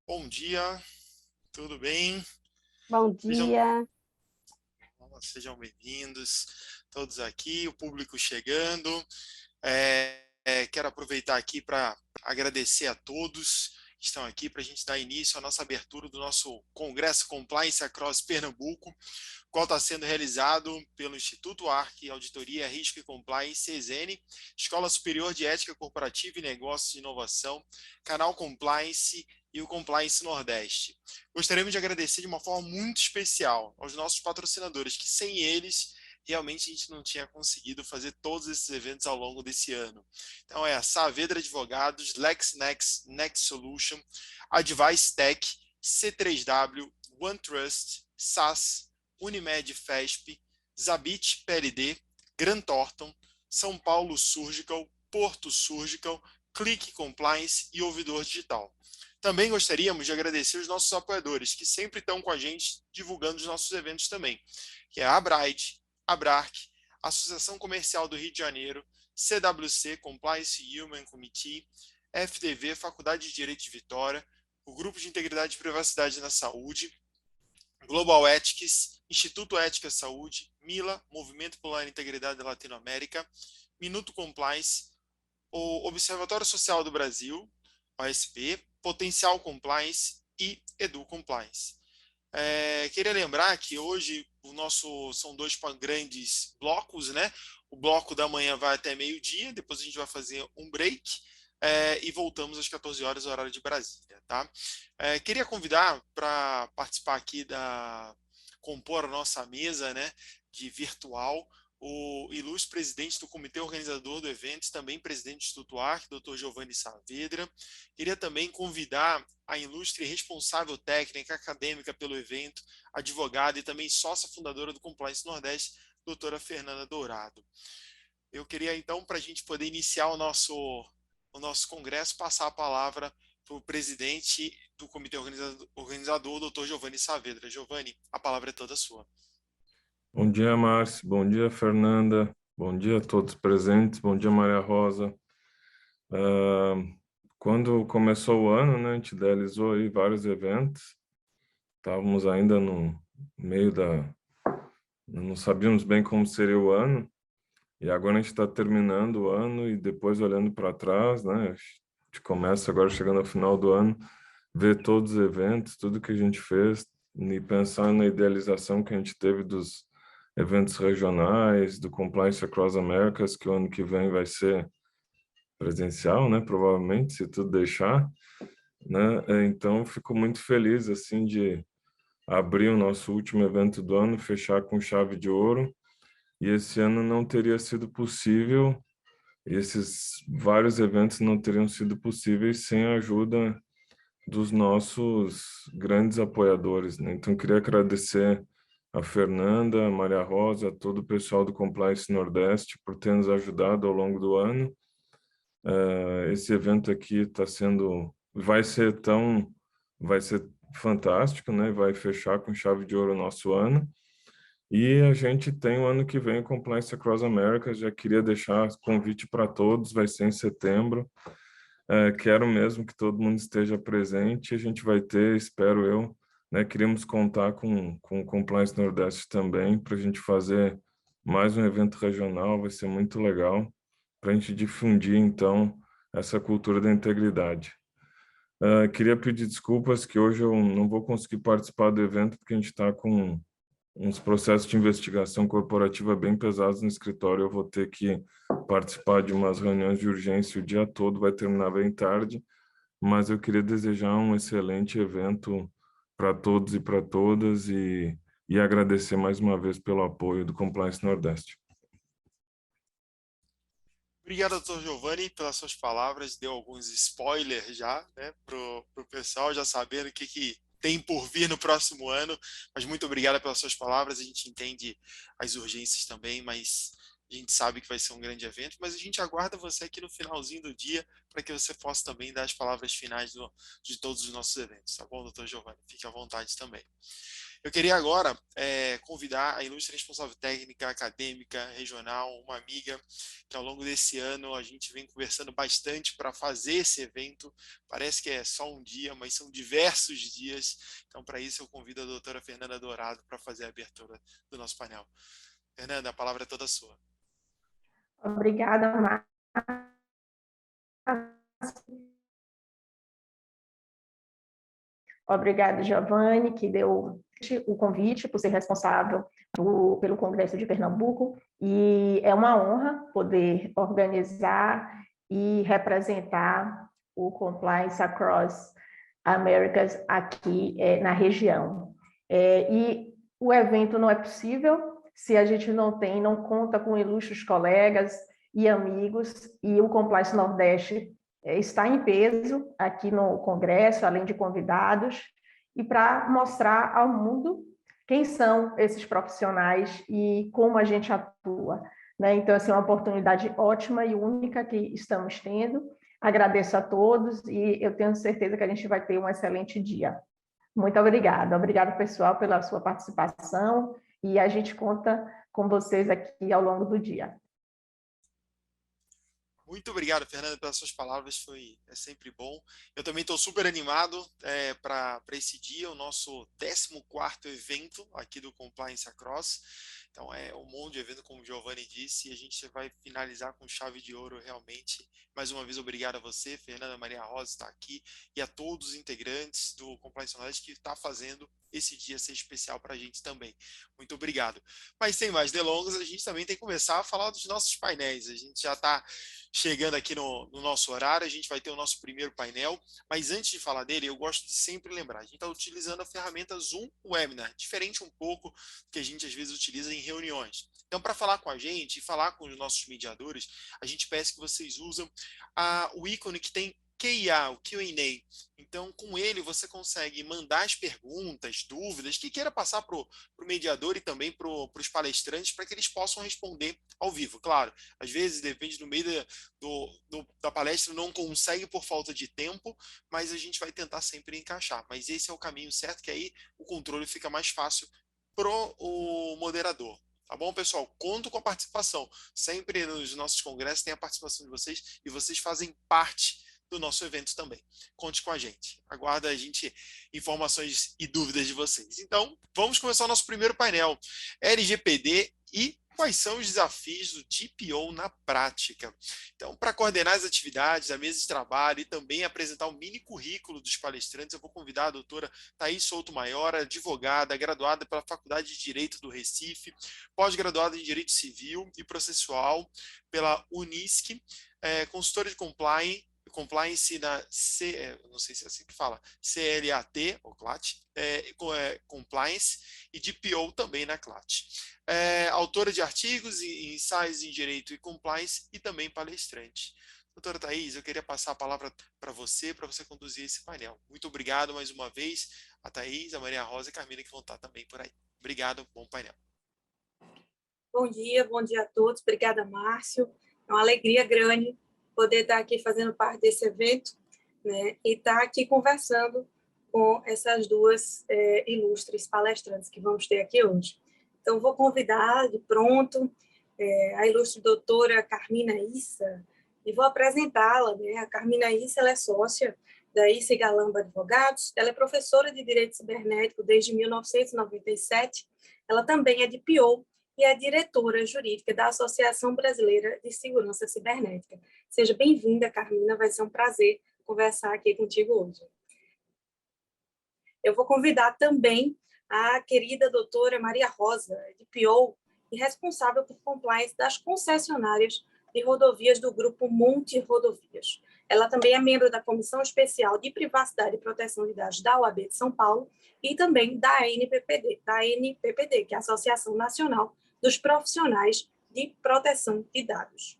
Bom dia, tudo bem? Bom Sejam, dia. sejam bem-vindos, todos aqui, o público chegando. Quero aproveitar aqui para agradecer a todos que estão aqui para a gente dar início à nossa abertura do nosso Congresso Compliance Across Pernambuco, qual está sendo realizado pelo Instituto ARC, Auditoria, Risco e Compliance, ESN, Escola Superior de Ética Corporativa e Negócios de Inovação, Canal Compliance e o Compliance Nordeste. Gostaríamos de agradecer de uma forma muito especial aos nossos patrocinadores, que sem eles realmente a gente não tinha conseguido fazer todos esses eventos ao longo desse ano. Então é a Saavedra Advogados, LexNex, Next Solution, Advice Tech, C3W, OneTrust, SAS, Unimed Fesp, Zabit PLD, Grant Thornton, São Paulo Surgical, Porto Surgical, Click Compliance e Ouvidor Digital. Também gostaríamos de agradecer os nossos apoiadores, que sempre estão com a gente divulgando os nossos eventos também, que é a Abraid, a BRAC, Associação Comercial do Rio de Janeiro, CWC, Compliance Human Committee, FDV, Faculdade de Direito de Vitória, o Grupo de Integridade e Privacidade na Saúde, Global Ethics, Instituto Ética Saúde, MILA, Movimento Polar Integridade da Latinoamérica, Minuto Compliance, o Observatório Social do Brasil, OSP, Potencial Compliance e Edu Compliance. Queria lembrar que hoje o nosso são dois grandes blocos, né? O bloco da manhã vai até meio-dia, depois a gente vai fazer um break e voltamos às 14 horas, horário de Brasília, tá? Queria convidar para participar aqui compor a nossa mesa, né, de virtual, o ilustre presidente do comitê organizador do evento, também presidente do Instituto ARC, Dr. Giovanni Saavedra. Queria também convidar a ilustre responsável técnica acadêmica pelo evento, advogada e também sócia fundadora do Compliance Nordeste, doutora Fernanda Dourado. Eu queria, então, para a gente poder iniciar o nosso congresso, passar a palavra para o presidente do comitê organizador, o doutor Giovanni Saavedra. Giovanni, a palavra é toda sua. Bom dia, Márcio. Bom dia, Fernanda. Bom dia a todos presentes. Bom dia, Maria Rosa. Ah, Quando começou o ano, né, a gente idealizou aí vários eventos. Estávamos ainda no meio não sabíamos bem como seria o ano. E agora a gente está terminando o ano e depois olhando para trás, né? A gente começa agora chegando ao final do ano, ver todos os eventos, tudo que a gente fez e pensar na idealização que a gente teve dos eventos regionais, do Compliance Across Americas, que o ano que vem vai ser presencial, né? Provavelmente, se tudo deixar, né? Então, fico muito feliz, assim, de abrir o nosso último evento do ano, fechar com chave de ouro. E esse ano não teria sido possível, esses vários eventos não teriam sido possíveis sem a ajuda dos nossos grandes apoiadores, né? Então, queria agradecer a Fernanda, a Maria Rosa, todo o pessoal do Compliance Nordeste por ter nos ajudado ao longo do ano. Esse evento aqui vai ser fantástico, né? Vai fechar com chave de ouro o nosso ano. E a gente tem o ano que vem o Compliance Across Americas. Já queria deixar convite para todos, vai ser em setembro. Quero mesmo que todo mundo esteja presente. A gente vai ter, espero eu, né? Queríamos contar com o Compliance Nordeste também para a gente fazer mais um evento regional. Vai ser muito legal para a gente difundir, então, essa cultura da integridade. Queria pedir desculpas que hoje eu não vou conseguir participar do evento porque a gente está com uns processos de investigação corporativa bem pesados no escritório. Eu vou ter que participar de umas reuniões de urgência o dia todo, vai terminar bem tarde, mas eu queria desejar um excelente evento para todos e para todas e agradecer mais uma vez pelo apoio do Compliance Nordeste. Obrigado, doutor Giovanni, pelas suas palavras. Deu alguns spoilers já, né, pro pessoal, já sabendo o que tem por vir no próximo ano. Mas muito obrigado pelas suas palavras. A gente entende as urgências também, mas A gente sabe que vai ser um grande evento, mas a gente aguarda você aqui no finalzinho do dia para que você possa também dar as palavras finais de todos os nossos eventos, tá bom, doutor Giovanni? Fique à vontade também. Eu queria agora convidar a ilustre responsável técnica, acadêmica, regional, uma amiga, que ao longo desse ano a gente vem conversando bastante para fazer esse evento. Parece que é só um dia, mas são diversos dias. Então, para isso, eu convido a doutora Fernanda Dourado para fazer a abertura do nosso painel. Fernanda, a palavra é toda sua. Obrigada, Márcia. Obrigada, Giovanni, que deu o convite por ser responsável pelo Congresso de Pernambuco, e é uma honra poder organizar e representar o Compliance Across Americas aqui na região. E o evento não é possível se a gente não conta com ilustres colegas e amigos, e o Compliance Nordeste está em peso aqui no Congresso, além de convidados, e para mostrar ao mundo quem são esses profissionais e como a gente atua, né? Então, assim, é uma oportunidade ótima e única que estamos tendo. Agradeço a todos e eu tenho certeza que a gente vai ter um excelente dia. Muito obrigada. Obrigada, pessoal, pela sua participação, e a gente conta com vocês aqui ao longo do dia. Muito obrigado, Fernanda, pelas suas palavras, é sempre bom. Eu também estou super animado para esse dia, o nosso 14º evento aqui do Compliance Across. Então, é um monte de evento, como o Giovanni disse, e a gente vai finalizar com chave de ouro, realmente. Mais uma vez, obrigado a você, Fernanda Maria Rosa, está aqui, e a todos os integrantes do Compliance Knowledge que está fazendo esse dia ser especial para a gente também. Muito obrigado. Mas sem mais delongas, a gente também tem que começar a falar dos nossos painéis. A gente já está chegando aqui no nosso horário, a gente vai ter o nosso primeiro painel, mas antes de falar dele, eu gosto de sempre lembrar, a gente está utilizando a ferramenta Zoom Webinar, diferente um pouco do que a gente às vezes utiliza em reuniões. Então, para falar com a gente e falar com os nossos mediadores, a gente pede que vocês usem o ícone que tem QIA, o Q&A. Então, com ele, você consegue mandar as perguntas, dúvidas que queira passar para o mediador e também para os palestrantes, para que eles possam responder ao vivo. Claro, às vezes, depende do meio da palestra, não consegue por falta de tempo, mas a gente vai tentar sempre encaixar. Mas esse é o caminho certo, que aí o controle fica mais fácil para o moderador. Tá bom, pessoal? Conto com a participação. Sempre nos nossos congressos tem a participação de vocês e vocês fazem parte do nosso evento também. Conte com a gente. Aguarda a gente informações e dúvidas de vocês. Então, vamos começar o nosso primeiro painel. LGPD e quais são os desafios do DPO na prática. Então, para coordenar as atividades, a mesa de trabalho e também apresentar o mini currículo dos palestrantes, eu vou convidar a doutora Thaís Souto Maior, advogada, graduada pela Faculdade de Direito do Recife, pós-graduada em Direito Civil e Processual pela Unisc, consultora de compliance na não sei se é assim que fala, CLAT, ou CLAT, compliance, e DPO também na CLAT. Autora de artigos e ensaios em direito e compliance e também palestrante. Doutora Thaís, eu queria passar a palavra para você conduzir esse painel. Muito obrigado mais uma vez a Thaís, a Maria Rosa e a Carmina, que vão estar também por aí. Obrigado, bom painel. Bom dia a todos. Obrigada, Márcio. É uma alegria grande poder estar aqui fazendo parte desse evento, né, e estar aqui conversando com essas duas ilustres palestrantes que vamos ter aqui hoje. Então, vou convidar de pronto a ilustre doutora Carmina Issa e vou apresentá-la. Né? A Carmina Issa, ela é sócia da Issa e Galamba Advogados, ela é professora de Direito Cibernético desde 1997, ela também é DPO, e é diretora jurídica da Associação Brasileira de Segurança Cibernética. Seja bem-vinda, Carmina, vai ser um prazer conversar aqui contigo hoje. Eu vou convidar também a querida doutora Maria Rosa, DPO, e responsável por compliance das concessionárias de rodovias do Grupo Monte Rodovias. Ela também é membro da Comissão Especial de Privacidade e Proteção de Dados da OAB de São Paulo e também da ANPPD, que é a Associação Nacional dos Profissionais de Proteção de Dados.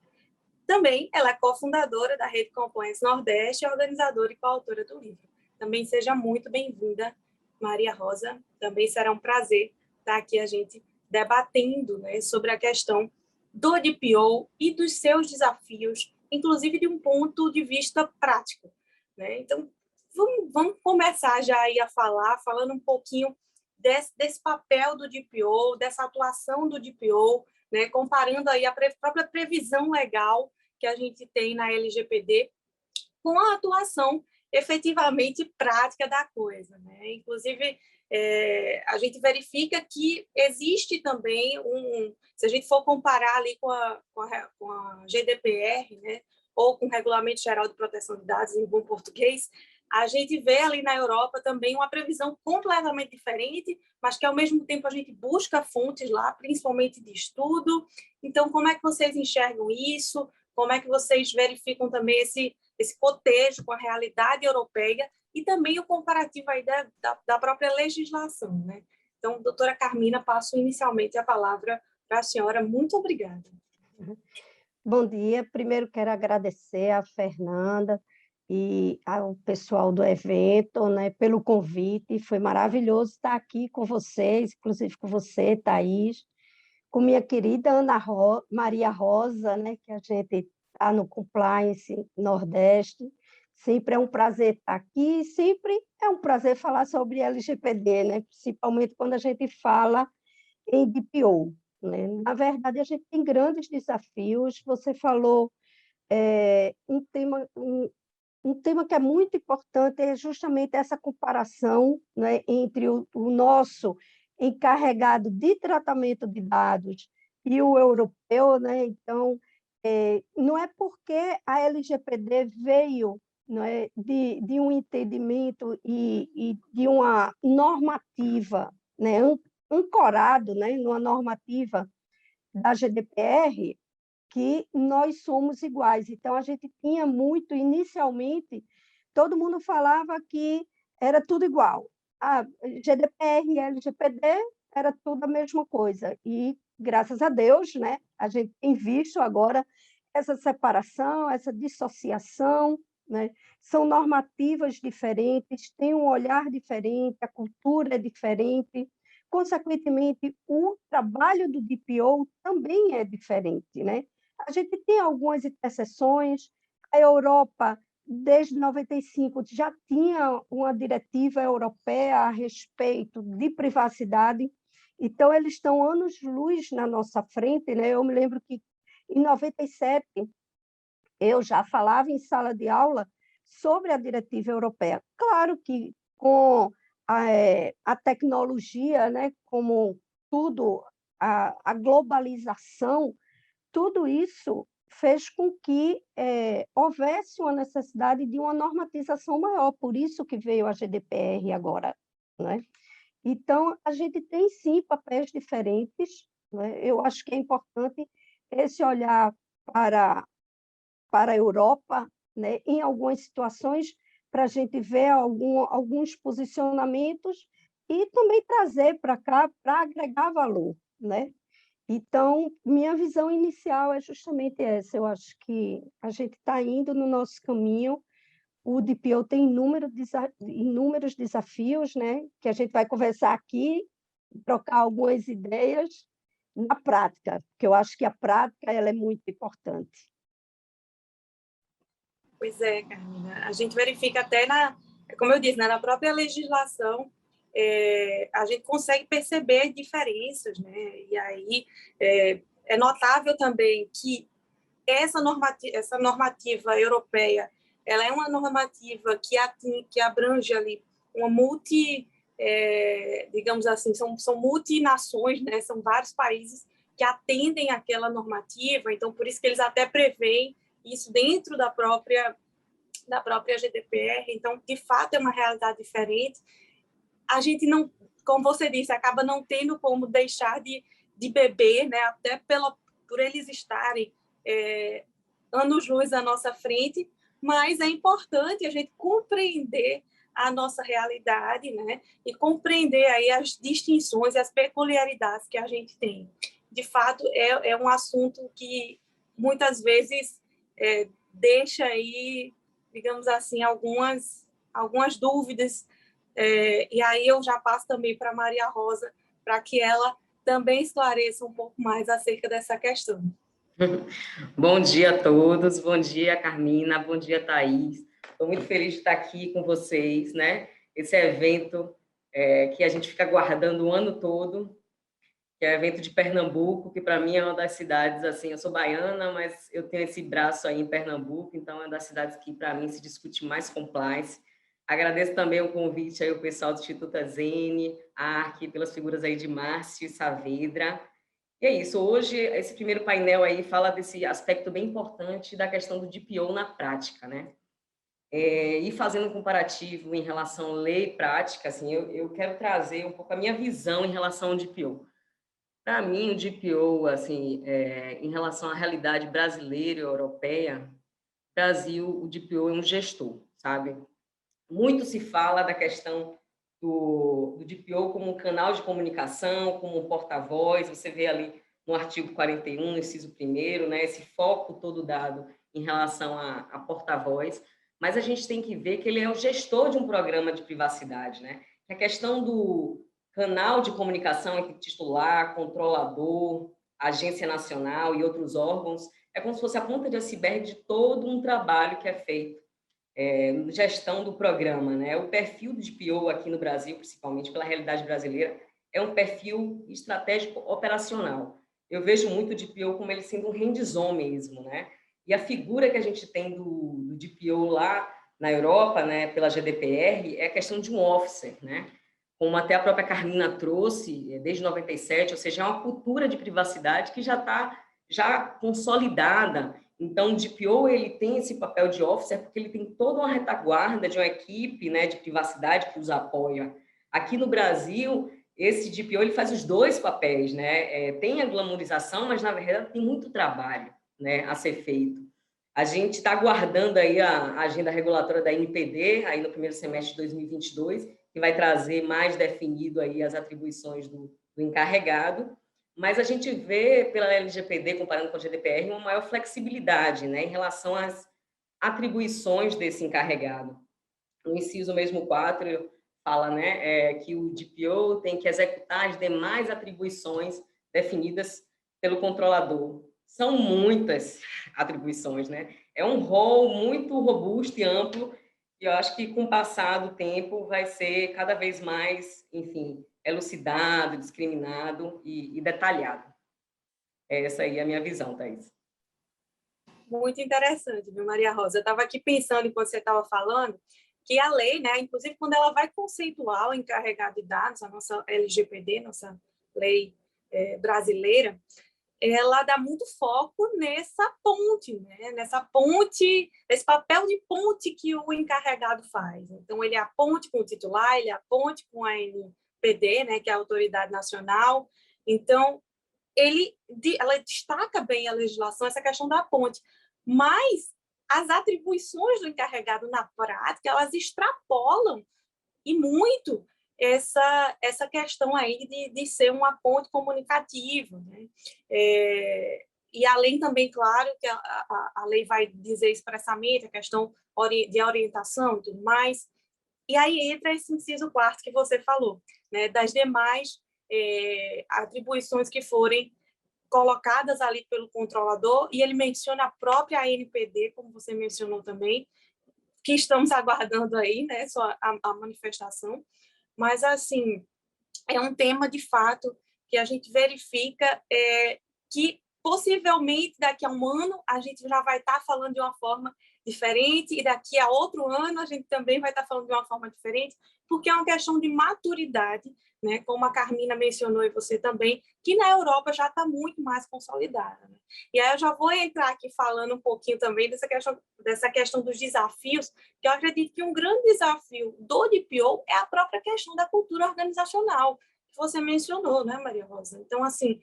Também ela é cofundadora da Rede Compliance Nordeste, organizadora e coautora do livro. Também seja muito bem-vinda, Maria Rosa. Também será um prazer estar aqui a gente debatendo, né, sobre a questão do DPO e dos seus desafios, inclusive de um ponto de vista prático, né? Então, vamos começar já aí a falando um pouquinho desse papel do DPO, dessa atuação do DPO, né? Comparando aí a própria previsão legal que a gente tem na LGPD com a atuação efetivamente prática da coisa, né? Inclusive, a gente verifica que existe também se a gente for comparar ali com a GDPR, né, ou com o Regulamento Geral de Proteção de Dados, em bom português, a gente vê ali na Europa também uma previsão completamente diferente, mas que, ao mesmo tempo, a gente busca fontes lá, principalmente de estudo. Então, como é que vocês enxergam isso? Como é que vocês verificam também esse cotejo com a realidade europeia e também o comparativo aí da própria legislação, né? Então, doutora Carmina, passo inicialmente a palavra para a senhora. Muito obrigada. Bom dia. Primeiro quero agradecer a Fernanda e ao pessoal do evento, né, pelo convite. Foi maravilhoso estar aqui com vocês, inclusive com você, Thaís, com minha querida Maria Rosa, né, que a gente está no Compliance Nordeste. Sempre é um prazer estar aqui, sempre é um prazer falar sobre LGPD, né, principalmente quando a gente fala em DPO. Né? Na verdade, a gente tem grandes desafios. Você falou um tema que é muito importante, é justamente essa comparação, né, entre o nosso encarregado de tratamento de dados e o europeu, né? Então, não é porque a LGPD veio, né, de um entendimento e de uma normativa, né, ancorado, né, numa normativa da GDPR, que nós somos iguais. Então, a gente tinha muito, inicialmente, todo mundo falava que era tudo igual. A GDPR e LGPD era tudo a mesma coisa. E, graças a Deus, né, a gente tem visto agora essa separação, essa dissociação, né? São normativas diferentes, têm um olhar diferente, a cultura é diferente. Consequentemente, o trabalho do DPO também é diferente, né? A gente tem algumas exceções. A Europa, desde 95, já tinha uma diretiva europeia a respeito de privacidade, então eles estão anos-luz na nossa frente, né? Eu me lembro que, em 97, eu já falava em sala de aula sobre a diretiva europeia. Claro que com a tecnologia, né, como tudo, a globalização, tudo isso fez com que houvesse uma necessidade de uma normatização maior, por isso que veio a GDPR agora, né? Então, a gente tem, sim, papéis diferentes, né? Eu acho que é importante esse olhar para a Europa, né, em algumas situações, para a gente ver alguns posicionamentos e também trazer para cá para agregar valor, né? Então, minha visão inicial é justamente essa. Eu acho que a gente está indo no nosso caminho. O DPO tem inúmeros desafios, né, que a gente vai conversar aqui, trocar algumas ideias na prática, porque eu acho que a prática ela é muito importante. Pois é, Carmina. A gente verifica até, como eu disse, né, na própria legislação, a gente consegue perceber diferenças, né? E aí é notável também que essa normativa europeia, ela é uma normativa que abrange ali uma digamos assim, são multinações, né? São vários países que atendem àquela normativa, então por isso que eles até preveem isso dentro da própria GDPR. Então, de fato, é uma realidade diferente. A gente não, como você disse, acaba não tendo como deixar de beber, né? Até por eles estarem anos-luz à nossa frente, mas é importante a gente compreender a nossa realidade, né? E compreender aí as distinções e as peculiaridades que a gente tem. De fato, é um assunto que muitas vezes deixa aí, digamos assim, algumas dúvidas, e aí eu já passo também para Maria Rosa, para que ela também esclareça um pouco mais acerca dessa questão. Bom dia a todos, bom dia, Carmina, bom dia, Thaís. Estou muito feliz de estar aqui com vocês, né? Esse evento que a gente fica aguardando o ano todo, que é o evento de Pernambuco, que para mim é uma das cidades, assim, eu sou baiana, mas eu tenho esse braço aí em Pernambuco, então é uma das cidades que para mim se discute mais compliance. Agradeço também o convite aí ao pessoal do Instituto Zene, ARC, pelas figuras aí de Márcio e Saavedra. E é isso, hoje esse primeiro painel aí fala desse aspecto bem importante da questão do DPO na prática, né? E fazendo um comparativo em relação à lei e prática, assim, eu quero trazer um pouco a minha visão em relação ao DPO. Para mim, o DPO, assim, em relação à realidade brasileira e europeia, Brasil, o DPO é um gestor, sabe? Muito se fala da questão do DPO como um canal de comunicação, como um porta-voz. Você vê ali no artigo 41, no inciso 1º, né, esse foco todo dado em relação a porta-voz. Mas a gente tem que ver que ele é o gestor de um programa de privacidade, né? A questão do canal de comunicação entre titular, controlador, agência nacional e outros órgãos é como se fosse a ponta de iceberg de todo um trabalho que é feito gestão do programa, né? O perfil do DPO aqui no Brasil, principalmente pela realidade brasileira, é um perfil estratégico operacional. Eu vejo muito o DPO como ele sendo um hands-on mesmo, né? E a figura que a gente tem do DPO lá na Europa, né, pela GDPR, é a questão de um officer, né? Como até a própria Carmina trouxe, desde 97, ou seja, é uma cultura de privacidade que já está consolidada. Então, o DPO ele tem esse papel de officer porque ele tem toda uma retaguarda de uma equipe, né, de privacidade que os apoia. Aqui no Brasil, esse DPO ele faz os dois papéis, né? Tem a glamorização, mas na verdade tem muito trabalho, né, a ser feito. A gente está aguardando aí a agenda regulatória da NPD aí no primeiro semestre de 2022, que vai trazer mais definido aí as atribuições do encarregado. Mas a gente vê pela LGPD, comparando com a GDPR, uma maior flexibilidade, né, em relação às atribuições desse encarregado. No inciso mesmo 4, fala, né, que o DPO tem que executar as demais atribuições definidas pelo controlador. São muitas atribuições, né? É um rol muito robusto e amplo, e eu acho que com o passar do tempo vai ser cada vez mais, enfim, elucidado, discriminado e detalhado. Essa aí é a minha visão, Thaís. Muito interessante, viu, Maria Rosa? Eu estava aqui pensando, enquanto você estava falando, que a lei, né, inclusive quando ela vai conceituar o encarregado de dados, a nossa LGPD, nossa lei brasileira, ela dá muito foco nessa ponte, né? Nessa ponte, esse papel de ponte que o encarregado faz. Então, ele é a ponte com o titular, ele é a ponte com a NPD, né, que é a Autoridade Nacional. Então, ela destaca bem a legislação, essa questão da ponte, mas as atribuições do encarregado na prática, elas extrapolam e muito essa questão aí de ser uma ponte comunicativa, né? E além também, claro, que a lei vai dizer expressamente a questão de orientação e tudo mais, e aí entra esse inciso 4º que você falou, né? Das demais atribuições que forem colocadas ali pelo controlador, e ele menciona a própria ANPD, como você mencionou também, que estamos aguardando aí, né, só a manifestação, mas, assim, é um tema, de fato, que a gente verifica que, possivelmente, daqui a um ano, a gente já vai estar falando de uma forma diferente, e daqui a outro ano a gente também vai estar falando de uma forma diferente, porque é uma questão de maturidade, né? Como a Carmina mencionou e você também, que na Europa já está muito mais consolidada, né? E aí eu já vou entrar aqui falando um pouquinho também dessa questão dos desafios, que eu acredito que um grande desafio do DPO é a própria questão da cultura organizacional, que você mencionou, né, Maria Rosa? Então, assim,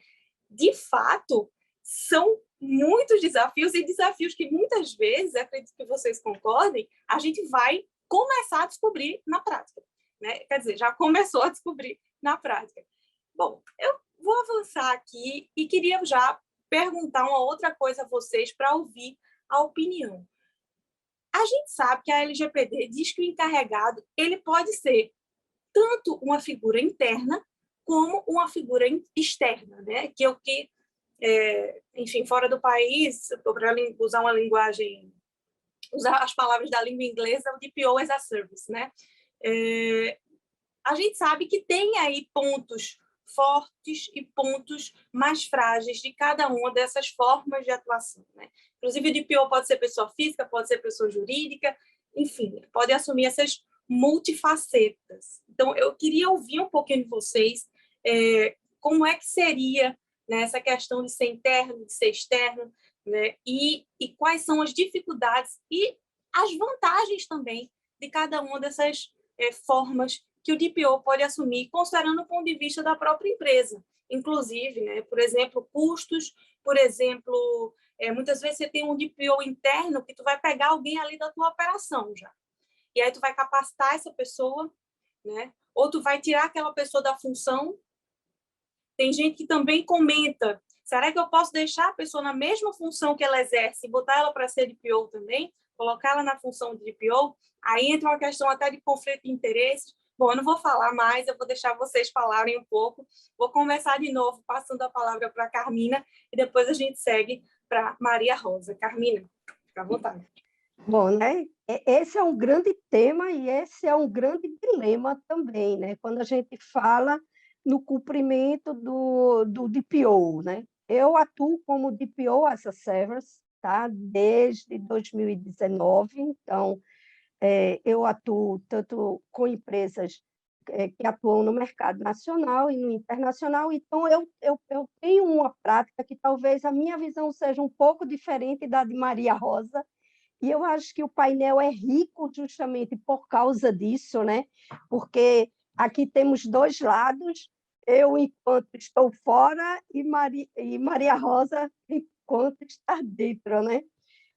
de fato, são muitos desafios, e desafios que muitas vezes, acredito que vocês concordem, a gente vai começar a descobrir na prática, né? Quer dizer, já começou a descobrir na prática. Bom, eu vou avançar aqui e queria já perguntar uma outra coisa a vocês para ouvir a opinião. A gente sabe que a LGPD diz que o encarregado ele pode ser tanto uma figura interna como uma figura externa, né? Que é o que enfim, fora do país, para usar uma linguagem, usar as palavras da língua inglesa, o DPO as a Service, né? A gente sabe que tem aí pontos fortes e pontos mais frágeis de cada uma dessas formas de atuação, né? Inclusive, o DPO pode ser pessoa física, pode ser pessoa jurídica, enfim, pode assumir essas multifacetas. Então, eu queria ouvir um pouquinho de vocês como é que seria, né, essa questão de ser interno, de ser externo, né, e quais são as dificuldades e as vantagens também de cada uma dessas formas que o DPO pode assumir, considerando o ponto de vista da própria empresa. Inclusive, né, por exemplo, custos, por exemplo, muitas vezes você tem um DPO interno que tu vai pegar alguém ali da tua operação já. E aí tu vai capacitar essa pessoa, né? Ou tu vai tirar aquela pessoa da função. Tem gente que também comenta, será que eu posso deixar a pessoa na mesma função que ela exerce e botar ela para ser DPO também? Colocar ela na função de DPO? Aí entra uma questão até de conflito de interesses. Bom, eu não vou falar mais, eu vou deixar vocês falarem um pouco. Vou começar de novo, passando a palavra para a Carmina, e depois a gente segue para Maria Rosa. Carmina, fica à vontade. Bom, né? Esse é um grande tema e esse é um grande dilema também, né? Quando a gente fala no cumprimento do DPO, né? Eu atuo como DPO as a Service, tá? Desde 2019, então eu atuo tanto com empresas que atuam no mercado nacional e no internacional, então eu tenho uma prática que talvez a minha visão seja um pouco diferente da de Maria Rosa, e eu acho que o painel é rico justamente por causa disso, né? Porque aqui temos dois lados, eu enquanto estou fora e Maria Rosa enquanto está dentro, né?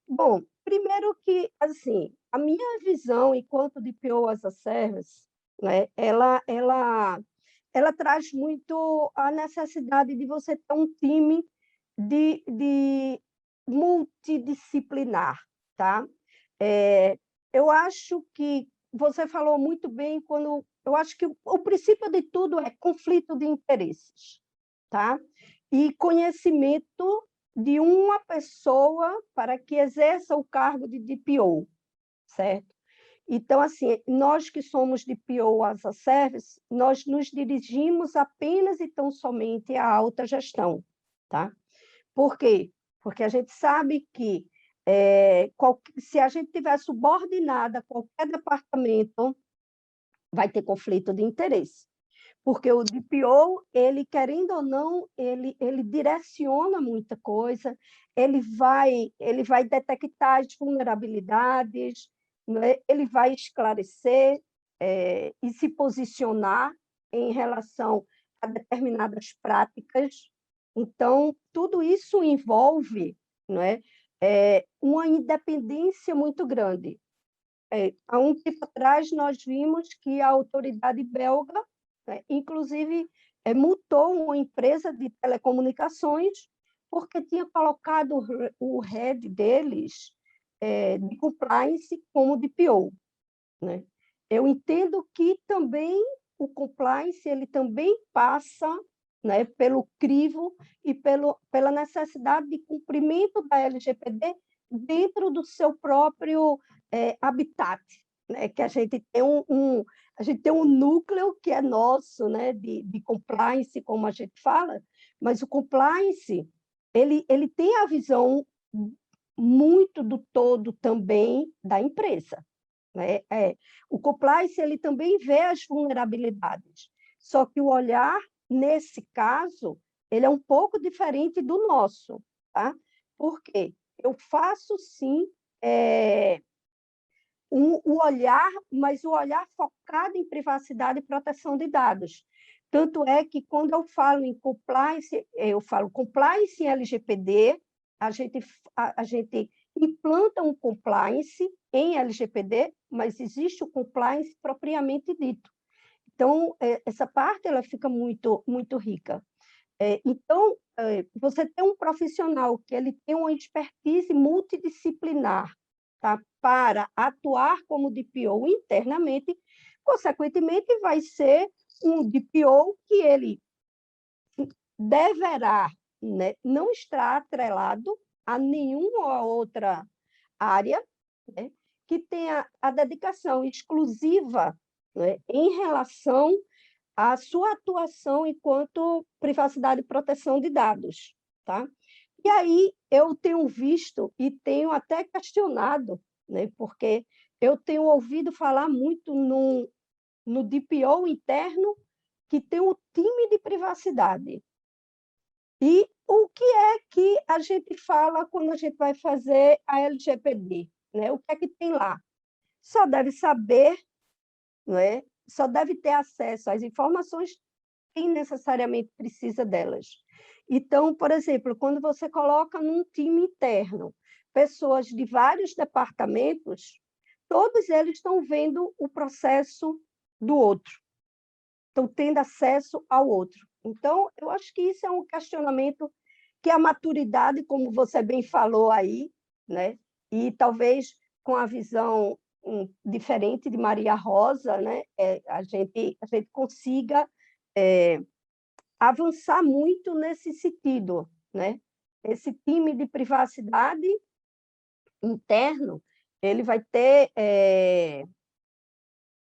Bom, primeiro que, assim, a minha visão enquanto DPO as a Service, né, ela traz muito a necessidade de você ter um time de multidisciplinar, tá? Eu acho que você falou muito bem quando... Eu acho que o princípio de tudo é conflito de interesses, tá? E conhecimento de uma pessoa para que exerça o cargo de DPO, certo? Então, assim, nós que somos DPO as a Service, nós nos dirigimos apenas e tão somente à alta gestão, tá? Por quê? Porque a gente sabe que se a gente tiver subordinada a qualquer departamento, vai ter conflito de interesse. Porque o DPO, ele, querendo ou não, ele direciona muita coisa, ele vai detectar as vulnerabilidades, né? Ele vai esclarecer e se posicionar em relação a determinadas práticas. Então, tudo isso envolve, né, uma independência muito grande. Há um tempo atrás, nós vimos que a autoridade belga, inclusive, multou uma empresa de telecomunicações porque tinha colocado o head deles de compliance como DPO, né? Eu entendo que também o compliance ele também passa, né, pelo crivo e pela necessidade de cumprimento da LGPD dentro do seu próprio habitat, né? Que a gente tem um núcleo que é nosso, né, de compliance, como a gente fala, mas o compliance ele tem a visão muito do todo também da empresa, né? O compliance ele também vê as vulnerabilidades, só que o olhar, nesse caso, ele é um pouco diferente do nosso, tá? Por quê? Eu faço, sim, o olhar, mas o olhar focado em privacidade e proteção de dados. Tanto é que, quando eu falo em compliance, eu falo compliance em LGPD, a gente implanta um compliance em LGPD, mas existe o compliance propriamente dito. Então, essa parte ela fica muito, muito rica. Então, você tem um profissional que ele tem uma expertise multidisciplinar, tá? Para atuar como DPO internamente, consequentemente, vai ser um DPO que ele deverá né, não está atrelado a nenhuma outra área, né, que tenha a dedicação exclusiva, né, em relação à sua atuação enquanto privacidade e proteção de dados, tá? E aí eu tenho visto e tenho até questionado, né, porque eu tenho ouvido falar muito no DPO interno, que tem o time de privacidade. E o que é que a gente fala quando a gente vai fazer a LGPD? Né? O que é que tem lá? Só deve saber, não é? Só deve ter acesso às informações quem necessariamente precisa delas. Então, por exemplo, quando você coloca num time interno pessoas de vários departamentos, todos eles estão vendo o processo do outro, estão tendo acesso ao outro. Então, eu acho que isso é um questionamento que a maturidade, como você bem falou aí, né? E talvez com a visão diferente de Maria Rosa, né? A gente consiga avançar muito nesse sentido, né? Esse time de privacidade interno, ele vai ter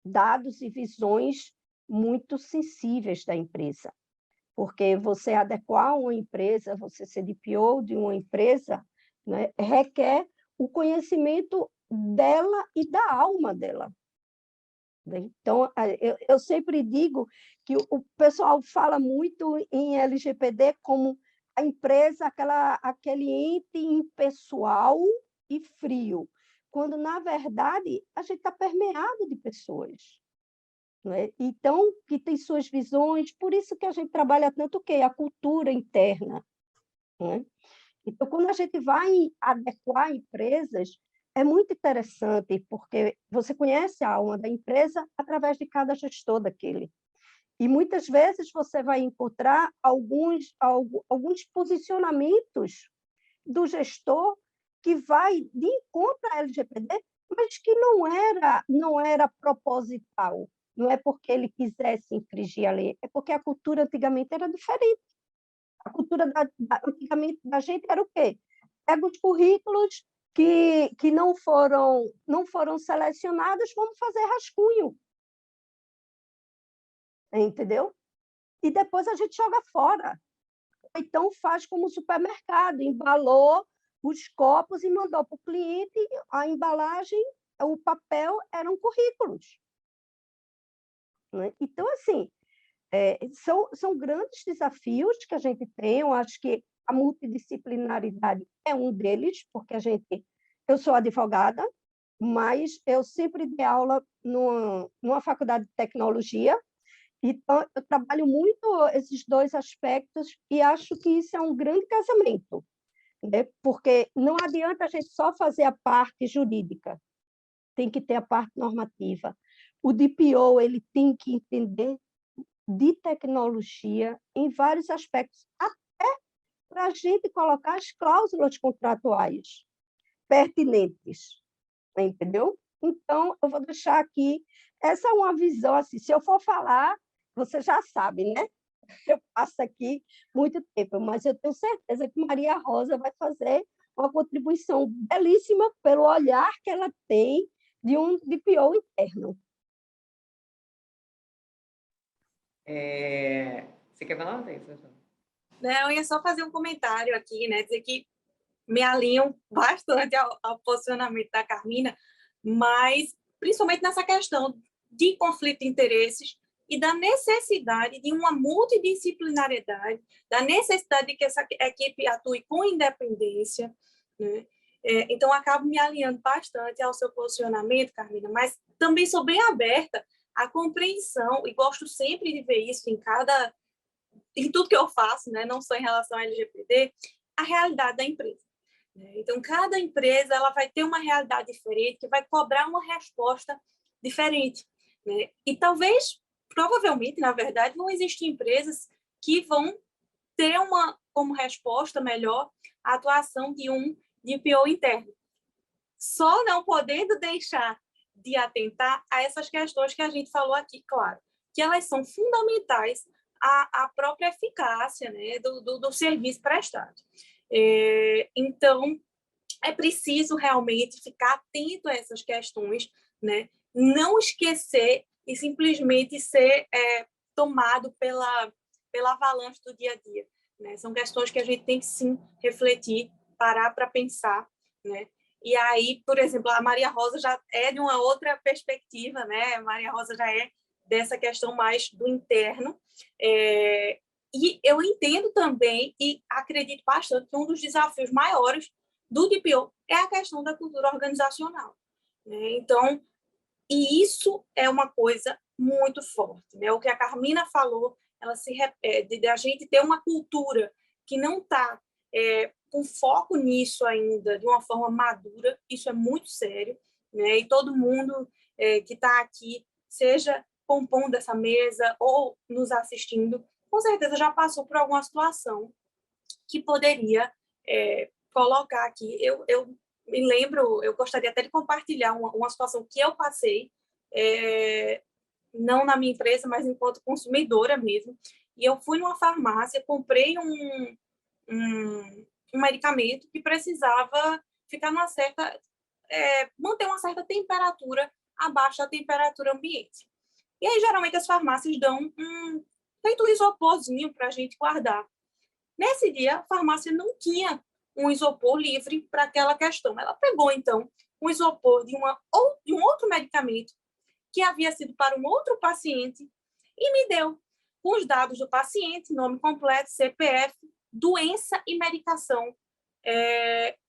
dados e visões muito sensíveis da empresa, porque você adequar uma empresa, você ser DPO de uma empresa, né, requer o conhecimento dela e da alma dela. Então, eu sempre digo que o pessoal fala muito em LGPD como a empresa, aquele ente impessoal e frio, quando, na verdade, a gente está permeado de pessoas. Né? Então, que tem suas visões, por isso que a gente trabalha tanto o quê? A cultura interna. Né? Então, quando a gente vai adequar empresas, é muito interessante, porque você conhece a alma da empresa através de cada gestor daquele. E muitas vezes você vai encontrar alguns posicionamentos do gestor que vai de encontro à LGPD, mas que não era proposital. Não é porque ele quisesse infringir a lei, é porque a cultura antigamente era diferente. A cultura antigamente da gente era o quê? Pega os currículos que não foram selecionados, vamos fazer rascunho. Entendeu? E depois a gente joga fora. Então faz como o supermercado, embalou os copos e mandou para o cliente, a embalagem, o papel eram currículos. Né? Então, assim, são grandes desafios que a gente tem. Eu acho que a multidisciplinaridade é um deles, porque eu sou advogada, mas eu sempre dei aula numa faculdade de tecnologia, então eu trabalho muito esses dois aspectos e acho que isso é um grande casamento, né? Porque não adianta a gente só fazer a parte jurídica, tem que ter a parte normativa. O DPO ele tem que entender de tecnologia em vários aspectos, até para a gente colocar as cláusulas contratuais pertinentes, entendeu? Então, eu vou deixar aqui, essa é uma visão, assim, se eu for falar, você já sabe, né? Eu passo aqui muito tempo, mas eu tenho certeza que Maria Rosa vai fazer uma contribuição belíssima pelo olhar que ela tem de um DPO interno. Você quer falar, Thaís? Não, eu ia só fazer um comentário aqui, né? Dizer que me alinham bastante ao posicionamento da Carmina, mas principalmente nessa questão de conflito de interesses e da necessidade de uma multidisciplinariedade, da necessidade de que essa equipe atue com independência, né? Então, acabo me alinhando bastante ao seu posicionamento, Carmina, mas também sou bem aberta à compreensão, e gosto sempre de ver isso em tudo que eu faço, né? Não só em relação à LGPD, a realidade da empresa. Então, cada empresa ela vai ter uma realidade diferente, que vai cobrar uma resposta diferente. Né? E provavelmente, na verdade, vão existir empresas que vão ter como resposta melhor a atuação de um DPO interno. Só não podendo deixar de atentar a essas questões que a gente falou aqui, claro, que elas são fundamentais a própria eficácia, né, do serviço prestado. Então, é preciso realmente ficar atento a essas questões, né? Não esquecer e simplesmente ser tomado pela avalanche do dia a dia, né? São questões que a gente tem que, sim, refletir, parar para pensar, né? E aí, por exemplo, a Maria Rosa já é de uma outra perspectiva, né? A Maria Rosa já é dessa questão mais do interno. E eu entendo também e acredito bastante que um dos desafios maiores do DPO é a questão da cultura organizacional, né? Então, e isso é uma coisa muito forte, né? O que a Carmina falou, ela se repete, de a gente ter uma cultura que não está com foco nisso ainda, de uma forma madura, isso é muito sério, né? E todo mundo que está aqui, seja compondo essa mesa ou nos assistindo, com certeza já passou por alguma situação que poderia colocar aqui. Eu me lembro, eu gostaria até de compartilhar uma situação que eu passei, não na minha empresa, mas enquanto consumidora mesmo. E eu fui numa farmácia, comprei um medicamento que precisava ficar numa certa, manter uma certa temperatura abaixo da temperatura ambiente. E aí, geralmente, as farmácias dão feito um isoporzinho para a gente guardar. Nesse dia, a farmácia não tinha um isopor livre para aquela questão. Ela pegou, então, um isopor de um outro medicamento que havia sido para um outro paciente e me deu com os dados do paciente, nome completo, CPF, doença e medicação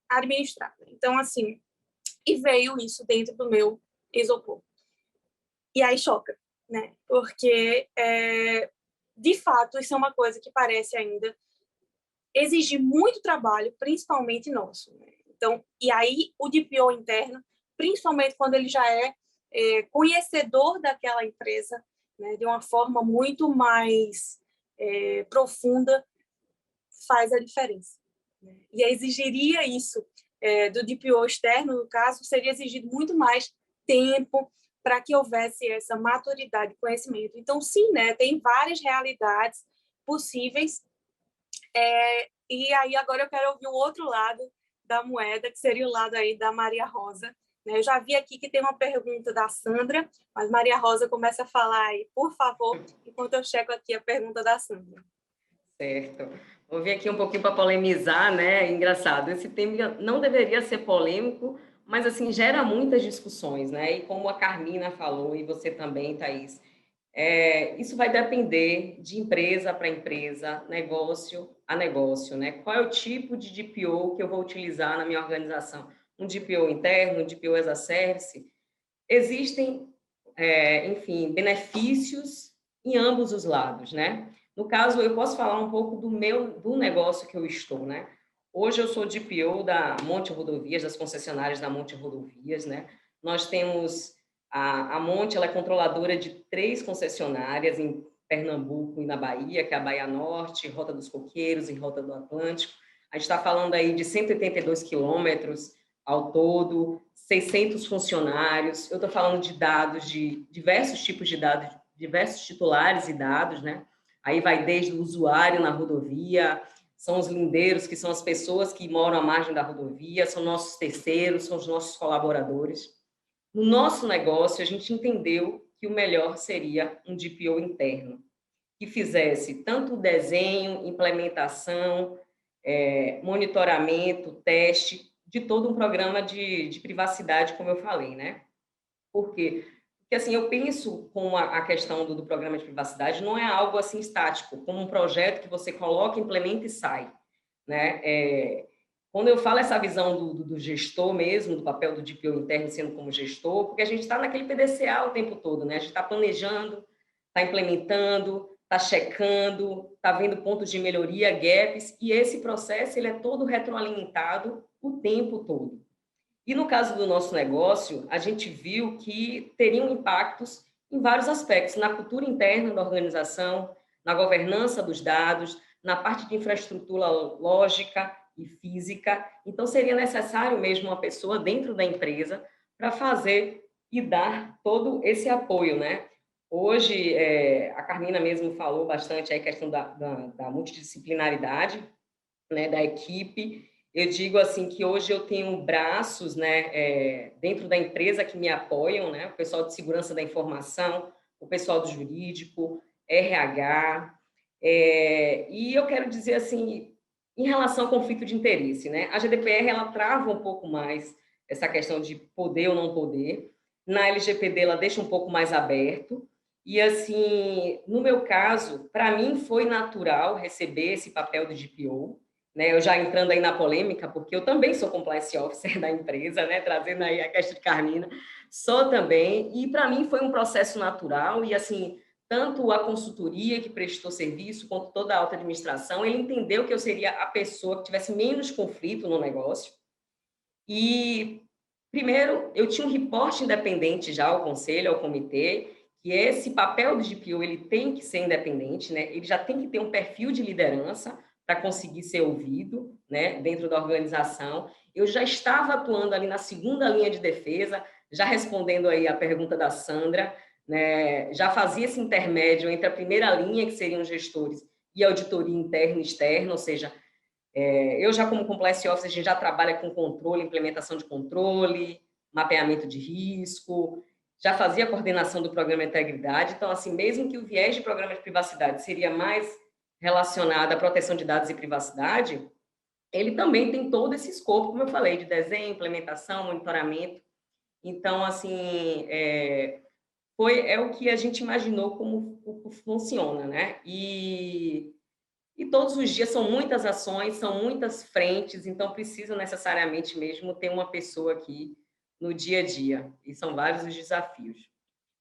administrada. Então, assim, e veio isso dentro do meu isopor. E aí choca, né? Porque, de fato, isso é uma coisa que parece ainda exigir muito trabalho, principalmente nosso, né? Então, e aí o DPO interno, principalmente quando ele já é conhecedor daquela empresa, né, de uma forma muito mais profunda, faz a diferença, né? E exigiria isso do DPO externo, no caso, seria exigido muito mais tempo para que houvesse essa maturidade de conhecimento. Então, sim, né, tem várias realidades possíveis. E aí agora eu quero ouvir o outro lado da moeda, que seria o lado aí da Maria Rosa. Eu já vi aqui que tem uma pergunta da Sandra, mas Maria Rosa começa a falar aí, por favor, enquanto eu checo aqui a pergunta da Sandra. Certo. Vou vir aqui um pouquinho para polemizar, né? Engraçado, esse tema não deveria ser polêmico, mas, assim, gera muitas discussões, né? E como a Carmina falou, e você também, Thaís, isso vai depender de empresa para empresa, negócio a negócio, né? Qual é o tipo de DPO que eu vou utilizar na minha organização? Um DPO interno, um DPO as a service? Existem, enfim, benefícios em ambos os lados, né? No caso, eu posso falar um pouco do negócio que eu estou, né? Hoje eu sou DPO da Monte Rodovias, das concessionárias da Monte Rodovias, né? Nós temos a Monte, ela é controladora de 3 concessionárias em Pernambuco e na Bahia, que é a Bahia Norte, Rota dos Coqueiros e Rota do Atlântico. A gente está falando aí de 182 quilômetros ao todo, 600 funcionários. Eu estou falando de dados, de diversos tipos de dados, diversos titulares e dados, né? Aí vai desde o usuário na rodovia, são os lindeiros, que são as pessoas que moram à margem da rodovia, são nossos terceiros, são os nossos colaboradores. No nosso negócio, a gente entendeu que o melhor seria um DPO interno, que fizesse tanto o desenho, implementação, monitoramento, teste, de todo um programa de privacidade, como eu falei, né? Por quê? Porque, assim, eu penso com a questão do programa de privacidade não é algo, assim, estático, como um projeto que você coloca, implementa e sai, né? Quando eu falo essa visão do gestor mesmo, do papel do DPO interno sendo como gestor, porque a gente está naquele PDCA o tempo todo, né? A gente está planejando, está implementando, está checando, está vendo pontos de melhoria, gaps, e esse processo ele é todo retroalimentado o tempo todo. E no caso do nosso negócio, a gente viu que teriam impactos em vários aspectos, na cultura interna da organização, na governança dos dados, na parte de infraestrutura lógica e física. Então, seria necessário mesmo uma pessoa dentro da empresa para fazer e dar todo esse apoio, né? Hoje, a Carmina mesmo falou bastante aí a questão da multidisciplinaridade, né, da equipe. Eu digo assim que hoje eu tenho braços, né, dentro da empresa que me apoiam, né, o pessoal de segurança da informação, o pessoal do jurídico, RH, e eu quero dizer assim, em relação ao conflito de interesse, né, a GDPR ela trava um pouco mais essa questão de poder ou não poder, na LGPD ela deixa um pouco mais aberto, e assim, no meu caso, para mim foi natural receber esse papel do DPO, né, eu já entrando aí na polêmica, porque eu também sou compliance officer da empresa, né, trazendo aí a questão de Carmina, sou também, e para mim foi um processo natural, e assim, tanto a consultoria que prestou serviço, quanto toda a alta administração, ele entendeu que eu seria a pessoa que tivesse menos conflito no negócio, e, primeiro, eu tinha um reporte independente já ao conselho, ao comitê, que esse papel do GPO ele tem que ser independente, né, ele já tem que ter um perfil de liderança, para conseguir ser ouvido, né, dentro da organização. Eu já estava atuando ali na segunda linha de defesa, já respondendo aí a pergunta da Sandra, né, já fazia esse intermédio entre a primeira linha, que seriam os gestores, e a auditoria interna e externa, ou seja, eu já como compliance officer, a gente já trabalha com controle, implementação de controle, mapeamento de risco, já fazia a coordenação do programa de integridade, então, assim, mesmo que o viés de programa de privacidade seria mais relacionado à proteção de dados e privacidade, ele também tem todo esse escopo, como eu falei, de desenho, implementação, monitoramento. Então, assim, é o que a gente imaginou como funciona, né? E todos os dias são muitas ações, são muitas frentes, então precisa necessariamente mesmo ter uma pessoa aqui no dia a dia, e são vários os desafios.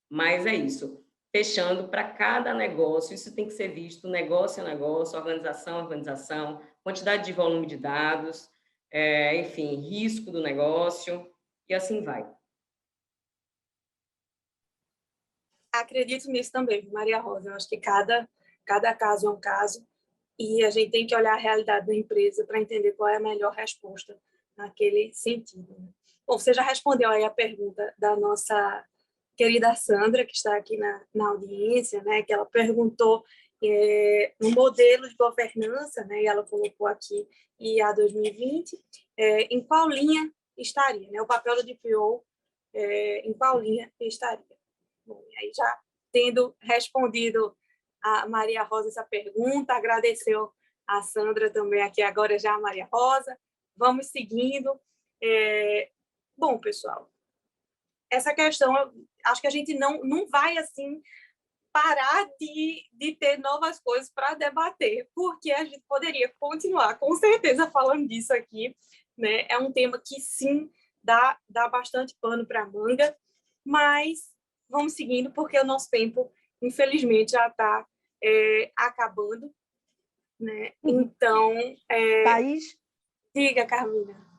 Mas é isso. Fechando, para cada negócio, isso tem que ser visto negócio a negócio, organização a organização, quantidade de volume de dados, enfim, risco do negócio, e assim vai. Acredito nisso também, Maria Rosa. Eu acho que cada caso é um caso e a gente tem que olhar a realidade da empresa para entender qual é a melhor resposta naquele sentido. Bom, você já respondeu aí a pergunta da nossa querida Sandra, que está aqui na audiência, né, que ela perguntou no modelo de governança, né, e ela colocou aqui IA 2020, em qual linha estaria, né, o papel do DPO, em qual linha estaria. Bom, e aí já tendo respondido a Maria Rosa essa pergunta, agradeceu a Sandra também aqui agora já a Maria Rosa, vamos seguindo. Bom, pessoal, essa questão, acho que a gente não vai, assim, parar de ter novas coisas para debater, porque a gente poderia continuar, com certeza, falando disso aqui, né? É um tema que, sim, dá bastante pano para manga, mas vamos seguindo, porque o nosso tempo, infelizmente, já está acabando, né? Então, Thaís, diga, Carmina.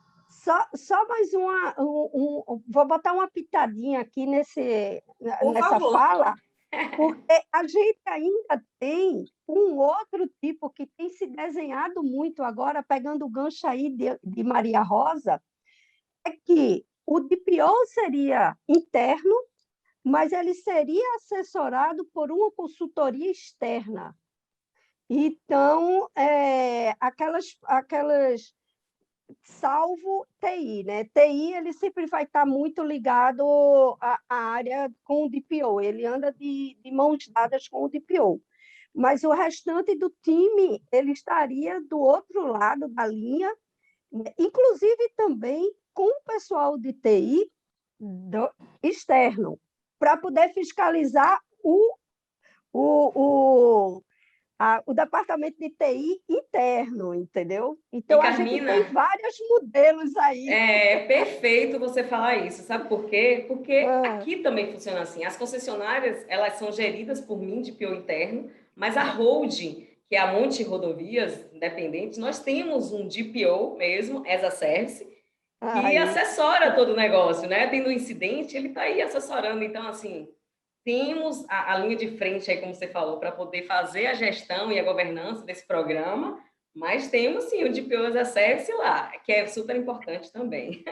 Só mais vou botar uma pitadinha aqui nessa fala, porque a gente ainda tem um outro tipo que tem se desenhado muito agora, pegando o gancho aí de Maria Rosa, é que o DPO seria interno, mas ele seria assessorado por uma consultoria externa. Então, aquelas salvo TI, né? TI ele sempre vai estar muito ligado à área com o DPO, ele anda de mãos dadas com o DPO. Mas o restante do time ele estaria do outro lado da linha, inclusive também com o pessoal de TI externo, para poder fiscalizar o departamento de TI interno, entendeu? Então, a gente tem vários modelos aí. É perfeito você falar isso, sabe por quê? Porque aqui também funciona assim. As concessionárias, elas são geridas por mim, de DPO interno, mas a holding, que é a Monte Rodovias Independentes, nós temos um DPO mesmo, as a service, que assessora todo o negócio, né? Tendo um incidente, ele está aí assessorando. Então, assim, temos a linha de frente aí, como você falou, para poder fazer a gestão e a governança desse programa, mas temos, sim, o DPO as a service lá, que é super importante também.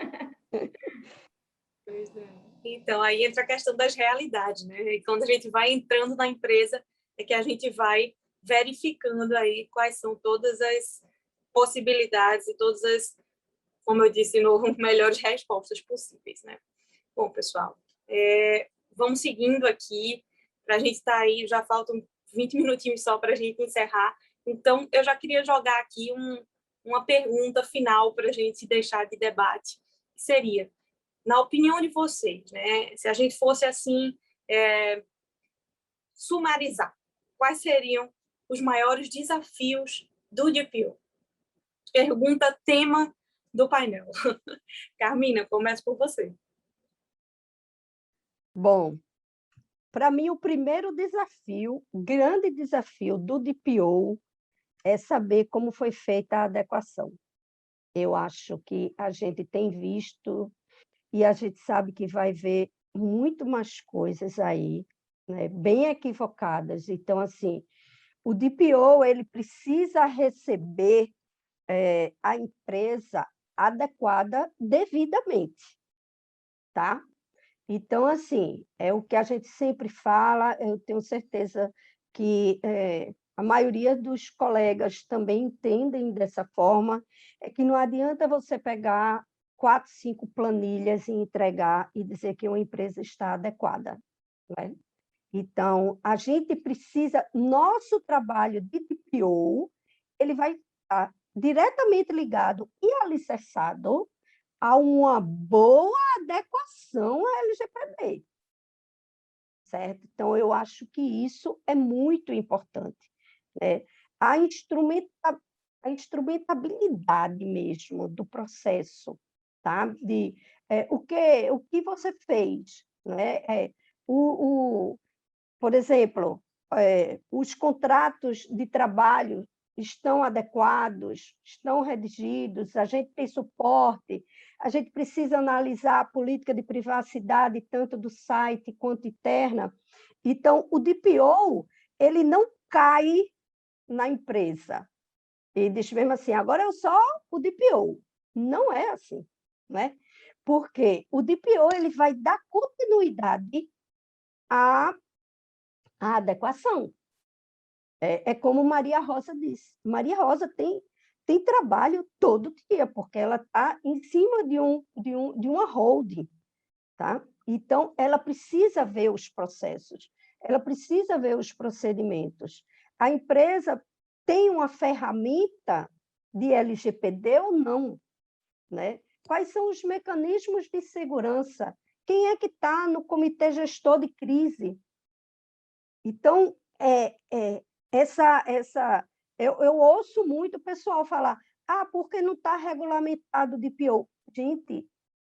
Pois é. Então, aí entra a questão das realidades, né? E quando a gente vai entrando na empresa, é que a gente vai verificando aí quais são todas as possibilidades e todas as, como eu disse, melhores respostas possíveis, né? Bom, pessoal, vamos seguindo aqui, para a gente estar aí, já faltam 20 minutinhos só para a gente encerrar. Então, eu já queria jogar aqui uma pergunta final para a gente deixar de debate, que seria, na opinião de vocês, né, se a gente fosse assim, sumarizar, quais seriam os maiores desafios do DPO? Pergunta tema do painel. Carmina, começo por você. Bom, para mim, o primeiro desafio, o grande desafio do DPO é saber como foi feita a adequação. Eu acho que a gente tem visto e a gente sabe que vai ver muito mais coisas aí, né, bem equivocadas. Então, assim, o DPO ele precisa receber a empresa adequada devidamente, tá? Então, assim, é o que a gente sempre fala, eu tenho certeza que a maioria dos colegas também entendem dessa forma, é que não adianta você pegar 4, 5 planilhas e entregar e dizer que uma empresa está adequada, né? Então, a gente precisa, nosso trabalho de TPO, ele vai estar diretamente ligado e alicerçado a uma boa adequação à LGPD, certo? Então, eu acho que isso é muito importante, né? A instrumentabilidade mesmo do processo, tá? O que você fez, né? Por exemplo, os contratos de trabalho estão adequados, estão redigidos, a gente tem suporte, a gente precisa analisar a política de privacidade, tanto do site quanto interna. Então, o DPO, ele não cai na empresa. E diz mesmo assim, agora eu sou o DPO. Não é assim, né? Porque o DPO ele vai dar continuidade à adequação. É como Maria Rosa disse. Maria Rosa tem trabalho todo dia, porque ela está em cima de uma holding. Tá? Então, ela precisa ver os processos, ela precisa ver os procedimentos. A empresa tem uma ferramenta de LGPD ou não? Né? Quais são os mecanismos de segurança? Quem é que está no comitê gestor de crise? Então, eu ouço muito o pessoal falar, porque não está regulamentado o DPO. Gente,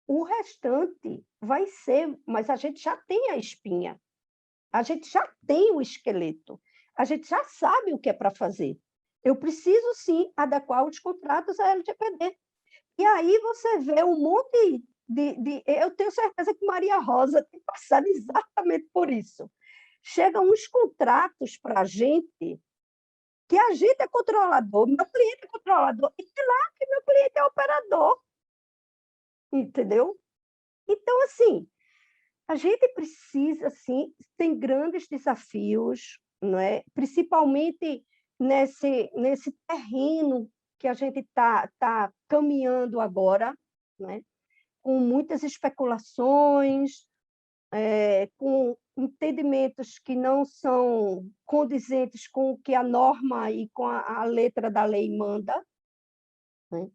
o restante vai ser, mas a gente já tem a espinha, a gente já tem o esqueleto, a gente já sabe o que é para fazer. Eu preciso, sim, adequar os contratos à LGPD. E aí você vê um monte eu tenho certeza que Maria Rosa tem passado exatamente por isso. Chegam uns contratos para a gente é controlador, meu cliente é controlador, e sei lá que meu cliente é operador. Entendeu? Então, assim, a gente precisa, sim, tem grandes desafios, não é? Principalmente nesse terreno que a gente tá caminhando agora, né? Com muitas especulações, com entendimentos que não são condizentes com o que a norma e com a letra da lei manda, né?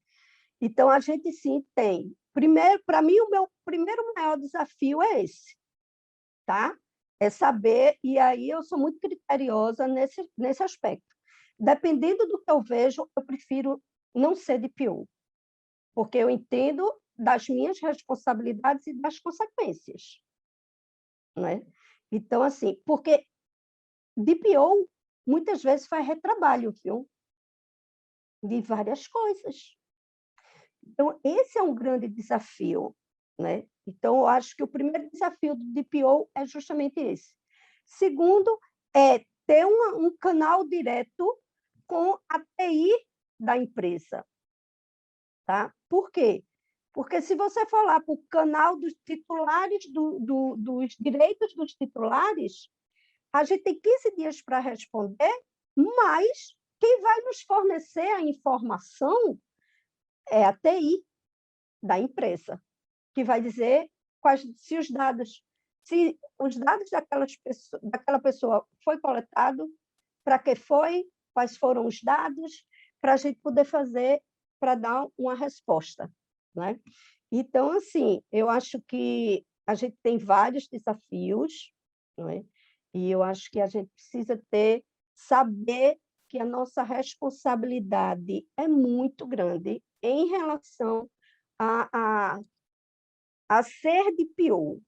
Então, a gente sim tem. Primeiro, para mim, o meu primeiro maior desafio é esse, tá? É saber, e aí eu sou muito criteriosa nesse aspecto. Dependendo do que eu vejo, eu prefiro não ser DPO, porque eu entendo das minhas responsabilidades e das consequências, né? Então, assim, porque DPO muitas vezes faz retrabalho, viu? De várias coisas. Então, esse é um grande desafio, né? Então, eu acho que o primeiro desafio do DPO é justamente esse. Segundo, é ter um canal direto com a TI da empresa. Tá? Por quê? Porque se você for lá para o canal dos titulares, dos direitos dos titulares, a gente tem 15 dias para responder, mas quem vai nos fornecer a informação é a TI da empresa, que vai dizer se os dados daquela pessoa foi coletado, para que foi, quais foram os dados, para a gente poder fazer, para dar uma resposta, né? Então, assim, eu acho que a gente tem vários desafios, não é? E eu acho que a gente precisa saber que a nossa responsabilidade é muito grande em relação a ser DPO,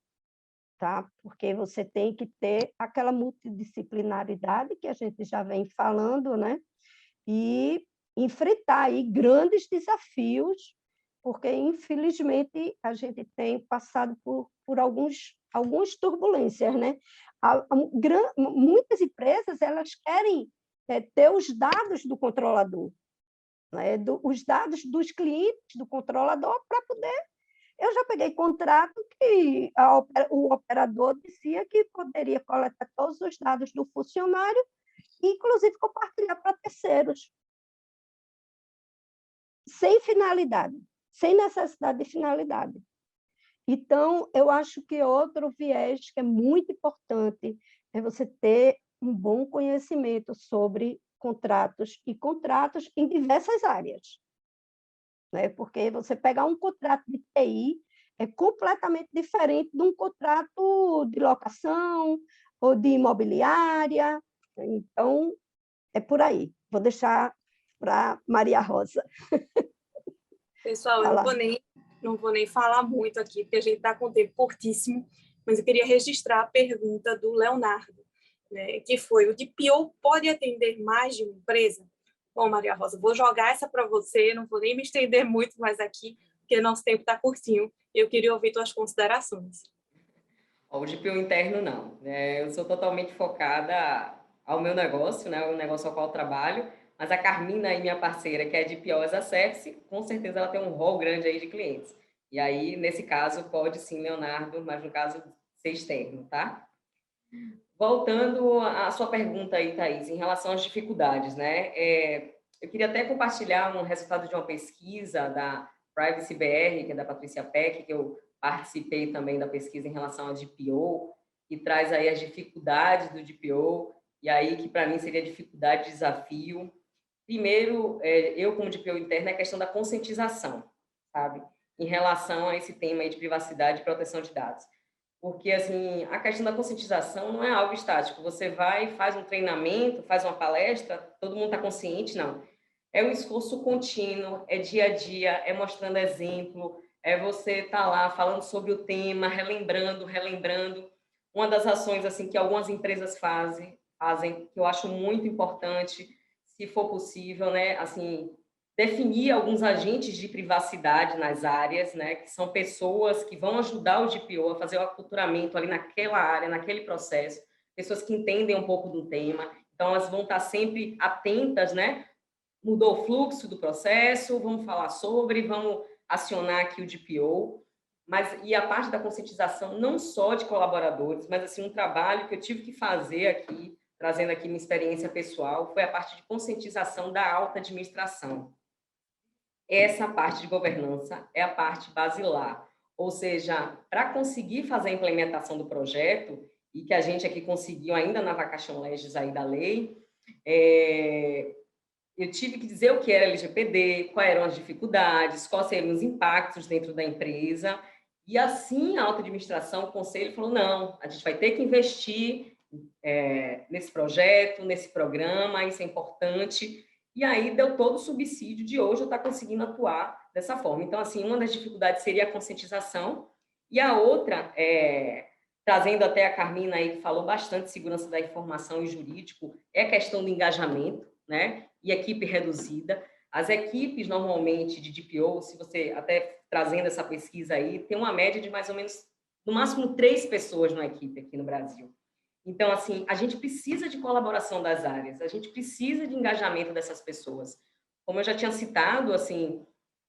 tá? Porque você tem que ter aquela multidisciplinaridade que a gente já vem falando, né? E enfrentar aí grandes desafios, porque, infelizmente, a gente tem passado por algumas turbulências, né? Muitas empresas elas querem ter os dados do controlador, né? Os dados dos clientes do controlador para poder... Eu já peguei contrato que o operador dizia que poderia coletar todos os dados do funcionário, inclusive compartilhar para terceiros, sem finalidade, sem necessidade de finalidade. Então, eu acho que outro viés que é muito importante é você ter um bom conhecimento sobre contratos e contratos em diversas áreas, né? Porque você pegar um contrato de TI é completamente diferente de um contrato de locação ou de imobiliária. Então, é por aí. Vou deixar para Maria Rosa. Pessoal, eu não vou nem falar muito aqui, porque a gente está com o tempo curtíssimo, mas eu queria registrar a pergunta do Leonardo, né, que foi: o DPO pode atender mais de uma empresa? Bom, Maria Rosa, vou jogar essa para você, não vou nem me estender muito mais aqui, porque nosso tempo está curtinho, e eu queria ouvir suas considerações. O DPO interno, não. Eu sou totalmente focada ao meu negócio, né, o negócio ao qual eu trabalho, mas a Carmina, aí, minha parceira, que é DPO as a Service, com certeza ela tem um rol grande aí de clientes. E aí, nesse caso, pode sim, Leonardo, mas no caso, ser externo, tá? Voltando à sua pergunta aí, Thaís, em relação às dificuldades, né? Eu queria até compartilhar um resultado de uma pesquisa da Privacy BR, que é da Patrícia Peck, que eu participei também da pesquisa em relação ao DPO, que traz aí as dificuldades do DPO, e aí que para mim seria dificuldade e desafio. Primeiro, eu como DPO interno, é a questão da conscientização, sabe? Em relação a esse tema aí de privacidade e proteção de dados. Porque, assim, a questão da conscientização não é algo estático. Você vai, faz um treinamento, faz uma palestra, todo mundo está consciente, não. É um esforço contínuo, é dia a dia, é mostrando exemplo, é você estar lá falando sobre o tema, relembrando. Uma das ações, assim, que algumas empresas fazem, que eu acho muito importante, se for possível, né, assim, definir alguns agentes de privacidade nas áreas, né, que são pessoas que vão ajudar o DPO a fazer o aculturamento ali naquela área, naquele processo, pessoas que entendem um pouco do tema, então elas vão estar sempre atentas, né? Mudou o fluxo do processo, vamos falar sobre, vamos acionar aqui o DPO, e a parte da conscientização não só de colaboradores, mas assim um trabalho que eu tive que fazer aqui, trazendo aqui minha experiência pessoal, foi a parte de conscientização da alta administração. Essa parte de governança é a parte basilar, ou seja, para conseguir fazer a implementação do projeto, e que a gente aqui conseguiu ainda na vacation legis aí da lei, eu tive que dizer o que era LGPD, quais eram as dificuldades, quais seriam os impactos dentro da empresa, e assim a alta administração, o conselho falou, não, a gente vai ter que investir nesse projeto, nesse programa, isso é importante. E aí deu todo o subsídio de hoje eu estar conseguindo atuar dessa forma. Então, assim, uma das dificuldades seria a conscientização, e a outra, trazendo até a Carmina aí, que falou bastante de segurança da informação e jurídico, é a questão do engajamento, né? E equipe reduzida. As equipes, normalmente, de DPO, se você até trazendo essa pesquisa aí, tem uma média de mais ou menos, no máximo, 3 pessoas na equipe aqui no Brasil. Então, assim, a gente precisa de colaboração das áreas, a gente precisa de engajamento dessas pessoas. Como eu já tinha citado, assim,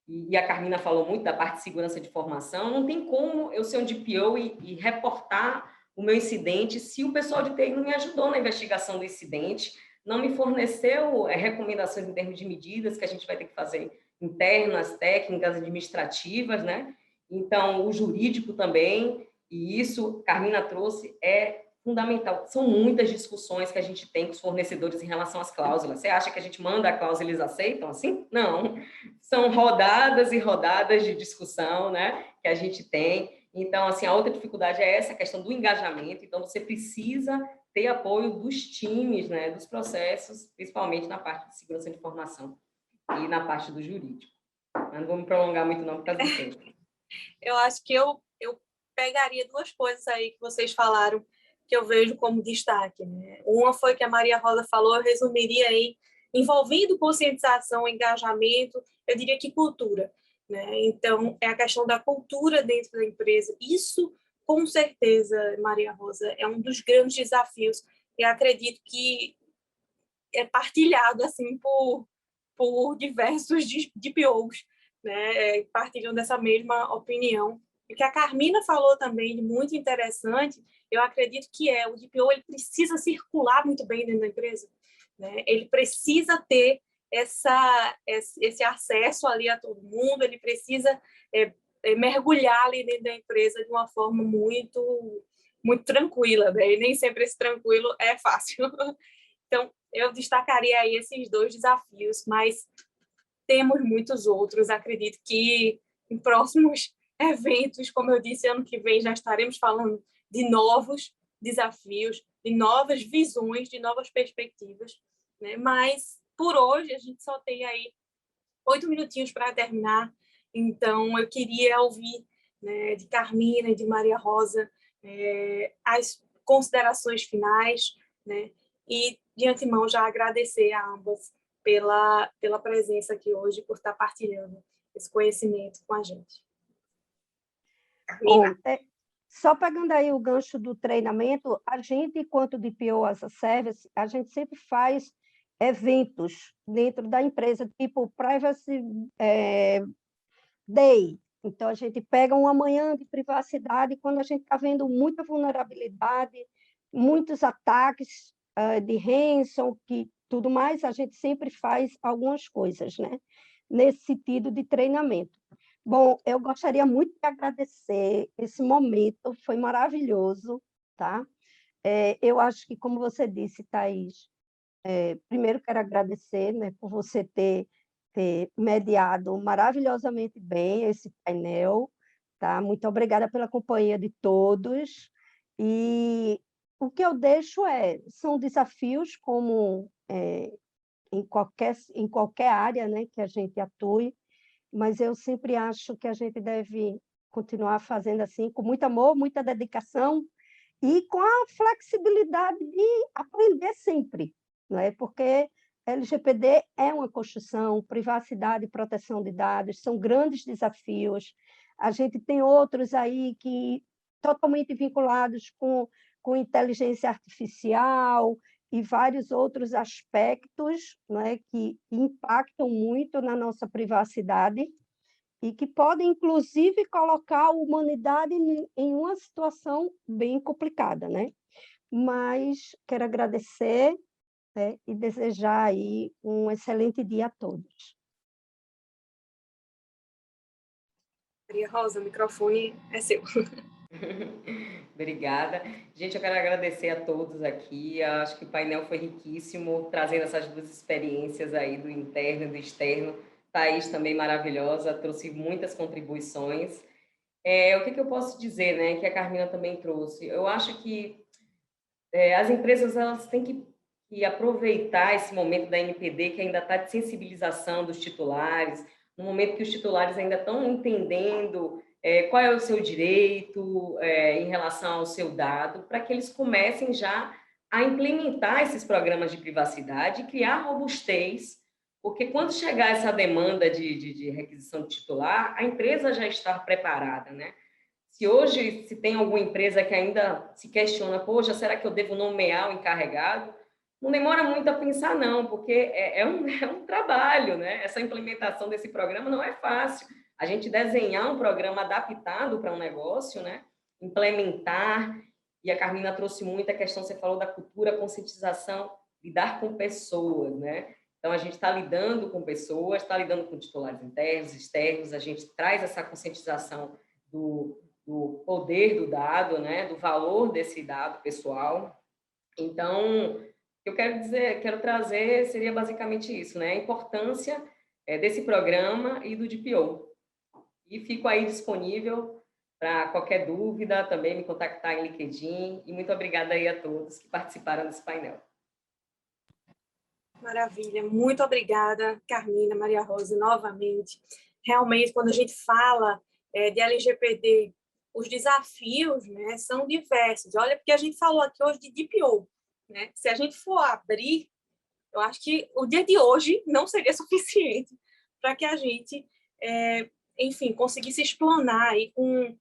e a Carmina falou muito da parte de segurança de informação, não tem como eu ser um DPO e reportar o meu incidente se o pessoal de TI não me ajudou na investigação do incidente, não me forneceu recomendações em termos de medidas que a gente vai ter que fazer internas, técnicas, administrativas, né? Então, o jurídico também, e isso, Carmina trouxe, é fundamental. São muitas discussões que a gente tem com os fornecedores em relação às cláusulas. Você acha que a gente manda a cláusula e eles aceitam assim? Não. São rodadas e rodadas de discussão, né, que a gente tem. Então, assim, a outra dificuldade é essa questão do engajamento. Então, você precisa ter apoio dos times, né, dos processos, principalmente na parte de segurança de informação e na parte do jurídico. Mas não vou me prolongar muito não por causa do tempo. Eu acho que eu pegaria duas coisas aí que vocês falaram que eu vejo como destaque, né? Uma foi que a Maria Rosa falou, eu resumiria aí, envolvendo conscientização, engajamento, eu diria que cultura, né? Então, é a questão da cultura dentro da empresa. Isso, com certeza, Maria Rosa, é um dos grandes desafios e acredito que é partilhado assim por diversos DPOs, né? Partilham dessa mesma opinião. O que a Carmina falou também de muito interessante, eu acredito que o DPO ele precisa circular muito bem dentro da empresa, né? Ele precisa ter esse acesso ali a todo mundo, ele precisa mergulhar ali dentro da empresa de uma forma muito tranquila, né? E nem sempre esse tranquilo é fácil. Então, eu destacaria aí esses dois desafios, mas temos muitos outros. Acredito que em próximos eventos, como eu disse, ano que vem já estaremos falando de novos desafios, de novas visões, de novas perspectivas, né? Mas, por hoje, a gente só tem aí 8 minutinhos para terminar. Então, eu queria ouvir, né, de Carmina e de Maria Rosa as considerações finais, né? E, de antemão, já agradecer a ambas pela presença aqui hoje, por estar partilhando esse conhecimento com a gente. Bom, só pegando aí o gancho do treinamento, a gente, enquanto DPO as a Service, a gente sempre faz eventos dentro da empresa, tipo Privacy Day. Então, a gente pega uma manhã de privacidade quando a gente está vendo muita vulnerabilidade, muitos ataques de ransom, que tudo mais, a gente sempre faz algumas coisas, né? Nesse sentido de treinamento. Bom, eu gostaria muito de agradecer esse momento, foi maravilhoso, tá? Eu acho que, como você disse, Thaís, primeiro quero agradecer, né, por você ter mediado maravilhosamente bem esse painel, tá? Muito obrigada pela companhia de todos. E o que eu deixo são desafios como em qualquer área, né, que a gente atue, mas eu sempre acho que a gente deve continuar fazendo assim, com muito amor, muita dedicação e com a flexibilidade de aprender sempre, não é? Porque LGPD é uma construção, privacidade e proteção de dados são grandes desafios. A gente tem outros aí que totalmente vinculados com inteligência artificial e vários outros aspectos, não é, que impactam muito na nossa privacidade e que podem, inclusive, colocar a humanidade em uma situação bem complicada, né? Mas quero agradecer, né, e desejar aí um excelente dia a todos. Maria Rosa, o microfone é seu. Obrigada. Gente, eu quero agradecer a todos aqui. Eu acho que o painel foi riquíssimo, trazendo essas duas experiências aí do interno e do externo. Thaís também maravilhosa, trouxe muitas contribuições. O que eu posso dizer, né, que a Carmina também trouxe? Eu acho que as empresas elas têm que aproveitar esse momento da NPD, que ainda está de sensibilização dos titulares, no momento que os titulares ainda estão entendendo qual é o seu direito em relação ao seu dado, para que eles comecem já a implementar esses programas de privacidade e criar robustez, porque quando chegar essa demanda de requisição de titular, a empresa já está preparada, né? Se hoje tem alguma empresa que ainda se questiona, poxa, será que eu devo nomear o encarregado? não demora muito a pensar, não, porque é um trabalho, né? Essa implementação desse programa não é fácil. A gente desenhar um programa adaptado para um negócio, né? Implementar, e a Carmina trouxe muito a questão, você falou da cultura, conscientização, lidar com pessoas, né? Então, a gente está lidando com pessoas, está lidando com titulares internos, externos, a gente traz essa conscientização do poder do dado, né? Do valor desse dado pessoal. Então, o que eu quero dizer, quero trazer seria basicamente isso, né? A importância desse programa e do DPO. E fico aí disponível para qualquer dúvida, também me contactar em LinkedIn. E muito obrigada aí a todos que participaram desse painel. Maravilha, muito obrigada, Carmina, Maria Rosa, novamente. Realmente, quando a gente fala de LGPD, os desafios, né, são diversos. Olha, porque a gente falou aqui hoje de DPO, né? Se a gente for abrir, eu acho que o dia de hoje não seria suficiente para que a gente, enfim, conseguisse explanar aí com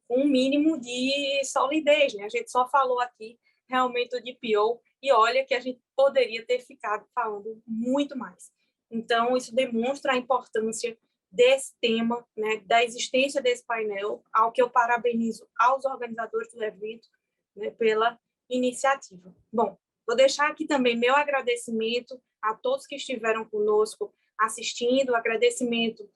um mínimo de solidez, né? A gente só falou aqui realmente do DPO e olha que a gente poderia ter ficado falando muito mais. Então, isso demonstra a importância desse tema, né, da existência desse painel, ao que eu parabenizo aos organizadores do evento, né, pela iniciativa. Bom, vou deixar aqui também meu agradecimento a todos que estiveram conosco assistindo, agradecimento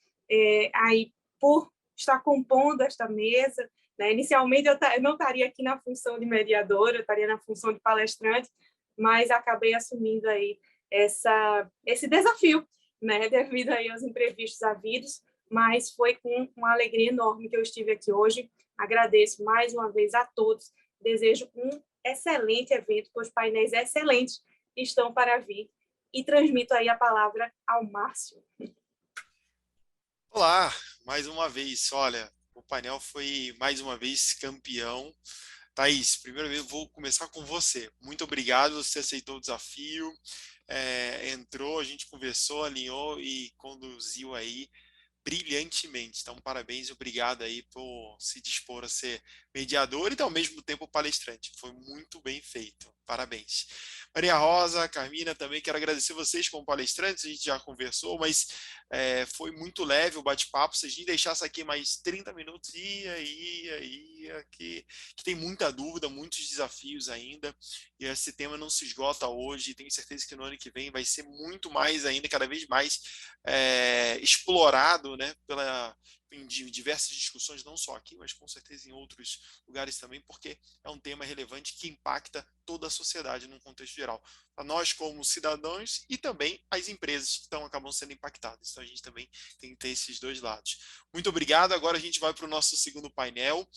aí por estar compondo esta mesa, né? Inicialmente, eu não estaria aqui na função de mediadora, eu estaria na função de palestrante, mas acabei assumindo aí esse desafio, né? Devido aí aos imprevistos havidos, mas foi com uma alegria enorme que eu estive aqui hoje. Agradeço mais uma vez a todos, desejo um excelente evento, pois painéis excelentes estão para vir, e transmito aí a palavra ao Márcio. Olá, mais uma vez, olha, o painel foi mais uma vez campeão. Thaís, primeira vez eu vou começar com você. Muito obrigado, você aceitou o desafio, entrou, a gente conversou, alinhou e conduziu aí brilhantemente. Então, parabéns e obrigado aí por se dispor a ser mediador e, ao mesmo tempo, palestrante. Foi muito bem feito. Parabéns. Maria Rosa, Carmina, também quero agradecer vocês como palestrantes, a gente já conversou, mas foi muito leve o bate-papo. Se a gente deixasse aqui mais 30 minutos, que tem muita dúvida, muitos desafios ainda, e esse tema não se esgota hoje, tenho certeza que no ano que vem vai ser muito mais ainda, cada vez mais explorado, né, em diversas discussões, não só aqui, mas com certeza em outros lugares também, porque é um tema relevante que impacta toda a sociedade num contexto geral. Para nós como cidadãos e também as empresas que acabam sendo impactadas. Então a gente também tem que ter esses dois lados. Muito obrigado. Agora a gente vai para o nosso segundo painel.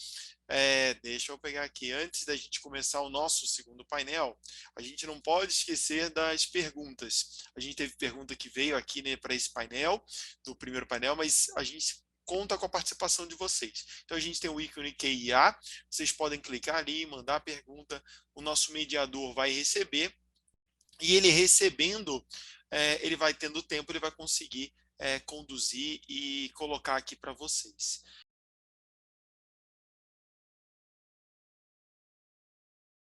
Deixa eu pegar aqui. Antes da gente começar o nosso segundo painel, a gente não pode esquecer das perguntas. A gente teve pergunta que veio aqui, né, para esse painel, do primeiro painel, mas a gente conta com a participação de vocês. Então a gente tem o ícone QIA, vocês podem clicar ali, mandar a pergunta, o nosso mediador vai receber, e ele recebendo, ele vai tendo tempo, ele vai conseguir conduzir e colocar aqui para vocês.